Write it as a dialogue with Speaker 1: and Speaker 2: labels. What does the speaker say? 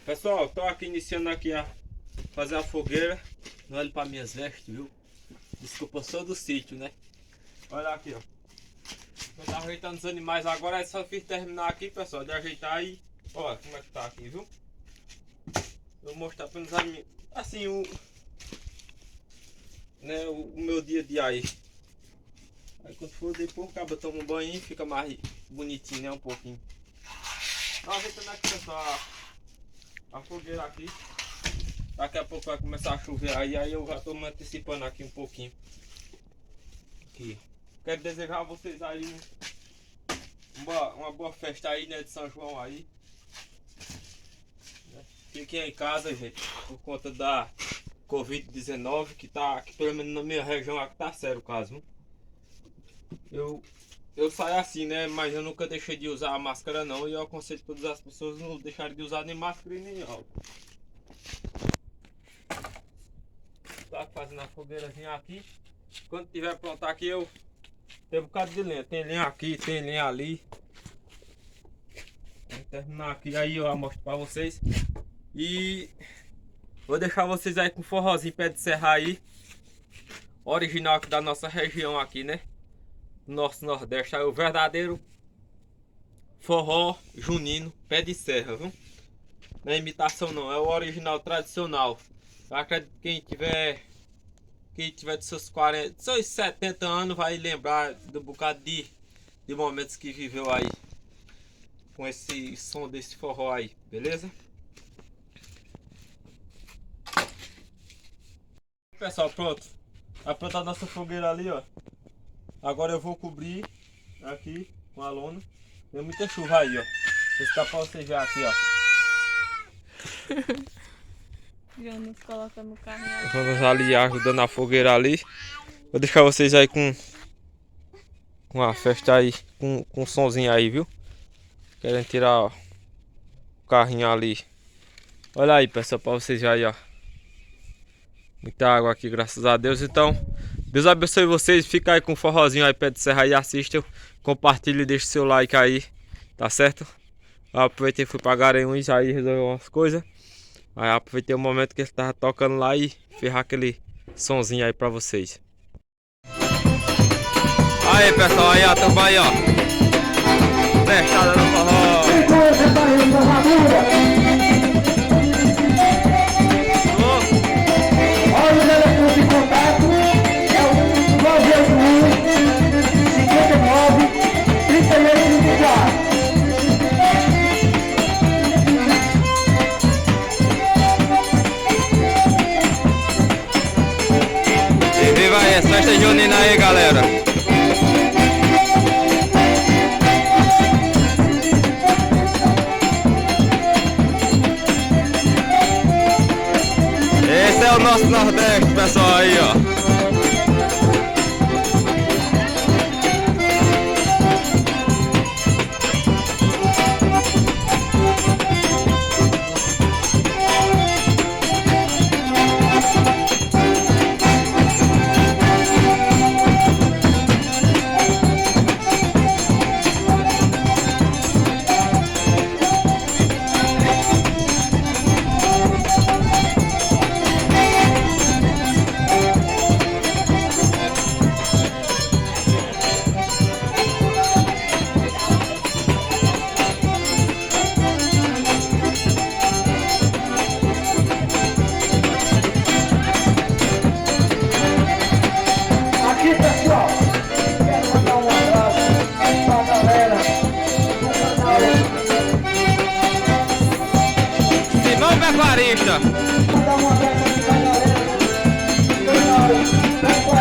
Speaker 1: Pessoal, tô aqui iniciando aqui a fazer a fogueira. Não olhe para minhas vestes, viu? Desculpa, eu sou do sítio, né? Olha aqui, ó. Eu tava ajeitando os animais agora, aí só fiz terminar aqui, pessoal, de ajeitar aí. Olha como é que tá aqui, viu? Eu vou mostrar para os amigos, assim, o meu dia a dia aí. Aí quando for depois, o cabo toma um banho e fica mais bonitinho, né? Um pouquinho. Tá ajeitando aqui, pessoal, a fogueira aqui. Daqui a pouco vai começar a chover aí eu já tô me antecipando aqui um pouquinho. Aqui. Quero desejar a vocês aí uma boa festa aí, né, de São João aí. Fiquem em casa, gente, por conta da Covid-19 que pelo menos na minha região aqui tá sério o caso. Eu saio assim, né, mas eu nunca deixei de usar a máscara não, e eu aconselho todas as pessoas não deixarem de usar nem máscara e nem álcool. Tá fazendo a fogueirazinha aqui. Quando tiver pronto aqui, tem um bocado de lenha. Tem lenha aqui, tem lenha ali. Vou terminar aqui, aí eu mostro pra vocês. E vou deixar vocês aí com forrozinho pé de serra aí. Original aqui da nossa região aqui, né? Nosso Nordeste, aí o verdadeiro forró junino pé de serra, viu? Não é imitação não, é o original tradicional. Eu acredito que quem tiver de seus 40, seus 70 anos vai lembrar do bocado de momentos que viveu aí com esse som desse forró aí, beleza? Pessoal, pronto. Vai pronta a nossa fogueira ali, ó. Agora eu vou cobrir aqui com a lona. Tem muita chuva aí, ó. Esse dá pra você ver aqui, ó.
Speaker 2: Jonas coloca no carro.
Speaker 1: Vamos ali ajudando a fogueira ali. Vou deixar vocês aí com a festa aí, com um sonzinho aí, viu? Querem tirar ó, o carrinho ali. Olha aí, pessoal, pra vocês verem aí, ó. Muita água aqui, graças a Deus. Então, Deus abençoe vocês. Fica aí com o forrozinho aí pé de serra aí, assistam, compartilhe e deixe seu like aí, tá certo? Eu aproveitei e fui pra Garanhuns aí resolver umas coisas. Aí aproveitei o momento que ele tava tocando lá e ferrar aquele sonzinho aí pra vocês. Aí pessoal, aí ó, tamo aí ó. Fechada no forró.
Speaker 3: Olha o telefone de contato, é o 981 59 3824.
Speaker 1: Viva aí, essa festa junina aí, galera. Esse é o nosso Nordeste, pessoal, aí, ó. Pecuarista.
Speaker 3: Vou dar uma peça aqui pra galera do canal Pecuarista.